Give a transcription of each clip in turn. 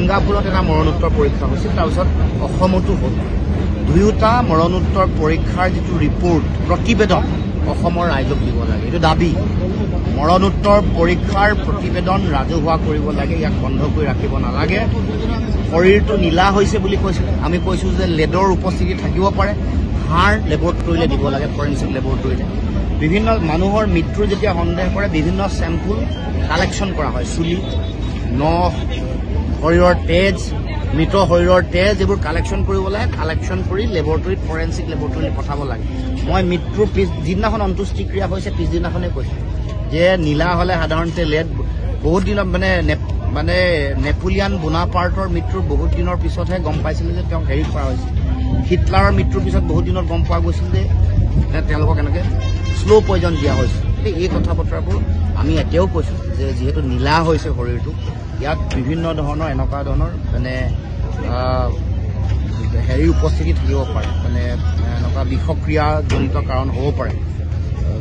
সিংগাপুৰত এটা মৰণোত্তৰ পৰীক্ষা হৈছিল, তাৰপিছত অসমতো হ'ল। দুয়োটা মৰণোত্তৰ পৰীক্ষাৰ যিটো ৰিপৰ্ট প্ৰতিবেদন অসমৰ ৰাইজক দিব লাগে, এইটো দাবী। মৰণোত্তৰ পৰীক্ষাৰ প্ৰতিবেদন ৰাজহুৱা কৰিব লাগে, ইয়াক বন্ধ কৰি ৰাখিব নালাগে। শৰীৰটো নীলা হৈছে বুলি কৈছিল, আমি কৈছোঁ যে লেডৰ উপস্থিতি থাকিব পাৰে, হাড় লেবৰেটৰীলৈ দিব লাগে, ফৰেনচিক লেবৰেটৰীলৈ। বিভিন্ন মানুহৰ মৃত্যুৰ যেতিয়া সন্দেহ কৰে বিভিন্ন চেম্পুল কালেকশ্যন কৰা হয়, চুলি, নখ, শৰীৰৰ তেজ, মৃত শৰীৰৰ তেজ, এইবোৰ কালেকশ্যন কৰিব লাগে। কালেকশ্যন কৰি লেবৰেটৰীত ফৰেনচিক লেবৰেটৰীলৈ পঠাব লাগে। মই মৃত্যুৰ যিদিনাখন অন্ত্যেষ্টিক্ৰিয়া হৈছে পিছদিনাখনেই কৈছোঁ যে নীলা হ'লে সাধাৰণতে লেড বহুত দিনত মানে নেপোলিয়ান বোনাপাৰ্টৰ মৃত্যুৰ বহুত দিনৰ পিছতহে গম পাইছিল যে তেওঁক হেৰি কৰা হৈছিল। হিটলাৰৰ মৃত্যুৰ পিছত বহুত দিনত গম পোৱা গৈছিল যে তেওঁলোকক এনেকৈ শ্ল' পয়জন দিয়া হৈছিল। এই কথা বতৰাবোৰ আমি এতিয়াও কৈছোঁ যে যিহেতু নীলা হৈছে শৰীৰটো, ইয়াত বিভিন্ন ধৰণৰ এনেকুৱা ধৰণৰ হেৰিৰ উপস্থিতি থাকিব পাৰে, এনেকুৱা বিষক্ৰিয়াজনিত কাৰণ হ'ব পাৰে।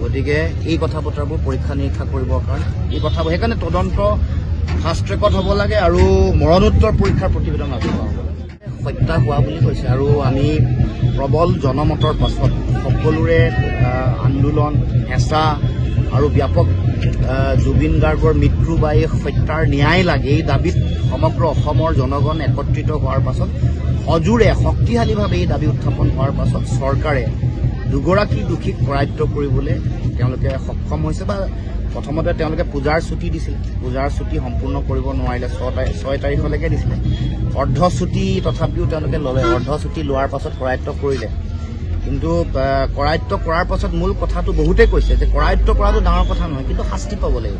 গতিকে এই কথা বতৰাবোৰ পৰীক্ষা নিৰীক্ষা কৰিবৰ কাৰণে এই কথাবোৰ সেইকাৰণে তদন্ত ফাষ্ট ট্ৰেকত হ'ব লাগে আৰু মৰণোত্তৰ পৰীক্ষাৰ প্ৰতিবেদন ৰাজহুৱা হ'ব লাগে। হত্যা হোৱা বুলি কৈছে আৰু আমি প্ৰবল জনমতৰ পাছত সকলোৰে আন্দোলন, হেঁচা আৰু ব্যাপক জুবিন গাৰ্গৰ মৃত্যু বা এই হত্যাৰ ন্যায় লাগে, এই দাবীত সমগ্ৰ অসমৰ জনগণ একত্ৰিত হোৱাৰ পাছত সজোৰে শক্তিশালীভাৱে এই দাবী উত্থাপন হোৱাৰ পাছত চৰকাৰে দুগৰাকী দোষীক কৰায়ত্ব কৰিবলৈ তেওঁলোকে সক্ষম হৈছে। বা প্ৰথমতে তেওঁলোকে পূজাৰ ছুটী দিছিল, পূজাৰ ছুটী সম্পূৰ্ণ কৰিব নোৱাৰিলে, 6 তাৰিখলৈকে দিছিলে। অৰ্ধ ছুটী তথাপিও তেওঁলোকে ল'লে, অৰ্ধ ছুটী লোৱাৰ পাছত কৰায়ত্ব কৰিলে। কিন্তু কৰায়ত্ব কৰাৰ পাছত মূল কথাটো বহুতেই কৈছে যে কৰায়ত্ব কৰাটো ডাঙৰ কথা নহয়, কিন্তু শাস্তি পাব লাগিব।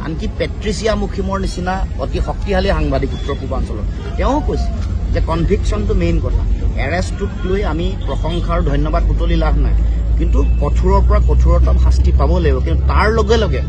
আনকি পেট্ৰিচিয়া মুখিমৰ নিচিনা অতি শক্তিশালী সাংবাদিক উত্তৰ পূৰ্বাঞ্চলৰ তেওঁ কৈছে যে কনভিকশ্যনটো মেইন কথা। এৰেষ্টটোক লৈ আমি প্ৰশংসা আৰু ধন্যবাদ বুটলি লাভ নাই, কিন্তু কঠোৰৰ পৰা কঠোৰতম শাস্তি পাব লাগিব। কিন্তু তাৰ লগে লগে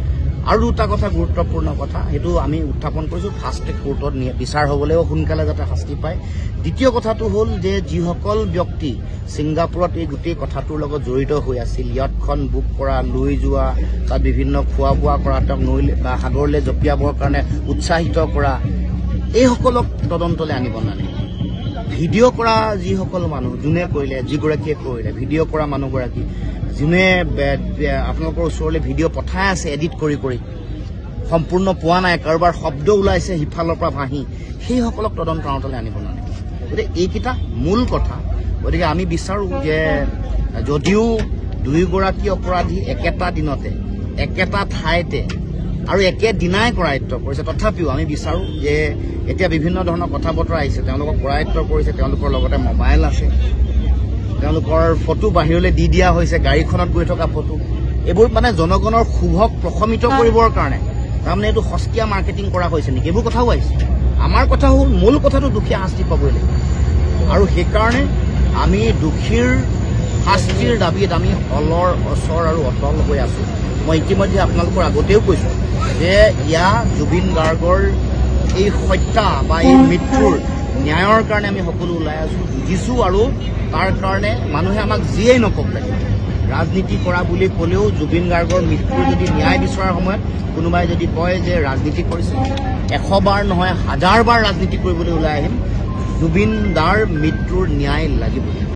আৰু দুটা কথা গুৰুত্বপূৰ্ণ কথা, সেইটো আমি উত্থাপন কৰিছোঁ, ফাষ্ট ট্ৰেক কোৰ্টত বিচাৰ হ'ব লাগিব, সোনকালে যাতে শাস্তি পায়। দ্বিতীয় কথাটো হ'ল যে যিসকল ব্যক্তি ছিংগাপুৰত এই গোটেই কথাটোৰ লগত জড়িত হৈ আছিল, য়টখন বুক কৰা, লৈ যোৱা, তাত বিভিন্ন খোৱা বোৱা কৰা, তেওঁক নৈলৈ বা সাগৰলৈ জঁপিয়াবৰ কাৰণে উৎসাহিত কৰা, এইসকলক তদন্তলৈ আনিব নালাগে। ভিডিঅ' কৰা যিসকল মানুহ, যোনে কৰিলে, যিগৰাকীয়ে কৰিলে, ভিডিঅ' কৰা মানুহগৰাকী, যোনে আপোনালোকৰ ওচৰলৈ ভিডিঅ' পঠাই আছে এডিট কৰি কৰি, সম্পূৰ্ণ পোৱা নাই, কাৰোবাৰ শব্দ ওলাইছে সিফালৰ পৰা ভাহি, সেইসকলক তদন্ত আওতালৈ আনিব নালাগে। গতিকে এইকেইটা মূল কথা। গতিকে আমি বিচাৰোঁ যে যদিও দুয়োগৰাকী অপৰাধী একেটা দিনতে একেটা ঠাইতে আৰু একেদিনাই কৰায়ত্ব কৰিছে, তথাপিও আমি বিচাৰোঁ যে এতিয়া বিভিন্ন ধৰণৰ কথা বতৰা আহিছে, তেওঁলোকক কৰায়ত্ব কৰিছে, তেওঁলোকৰ লগতে মোবাইল আছে, তেওঁলোকৰ ফটো বাহিৰলৈ দি দিয়া হৈছে, গাড়ীখনত গৈ থকা ফটো, এইবোৰ জনগণৰ শুভক প্ৰশমিত কৰিবৰ কাৰণে তাৰমানে এইটো সস্তীয়া মাৰ্কেটিং কৰা হৈছে নেকি, এইবোৰ কথাও আহিছে। আমাৰ কথা হ'ল মূল কথাটো দোষীয়ে শাস্তি পাবই লাগিব, আৰু সেইকাৰণে আমি দোষীৰ শাস্তিৰ দাবীত আমি অলৰ অচৰ আৰু অটল হৈ আছোঁ। মই ইতিমধ্যে আপোনালোকৰ আগতেও কৈছোঁ যে জুবিন গাৰ্গৰ এই হত্যা বা এই মৃত্যুৰ ন্যায়ৰ কাৰণে আমি সকলো ওলাই আছোঁ, যুঁজিছোঁ, আৰু তাৰ কাৰণে মানুহে আমাক যিয়েই নকওক লাগে, ৰাজনীতি কৰা বুলি ক'লেও জুবিন গাৰ্গৰ মৃত্যুৰ যদি ন্যায় বিচৰাৰ সময়ত কোনোবাই যদি কয় যে ৰাজনীতি কৰিছে, 100 বাৰ নহয় 1000 বাৰ ৰাজনীতি কৰিবলৈ ওলাই আহিম, জুবিন দাৰ মৃত্যুৰ ন্যায় লাগিবই।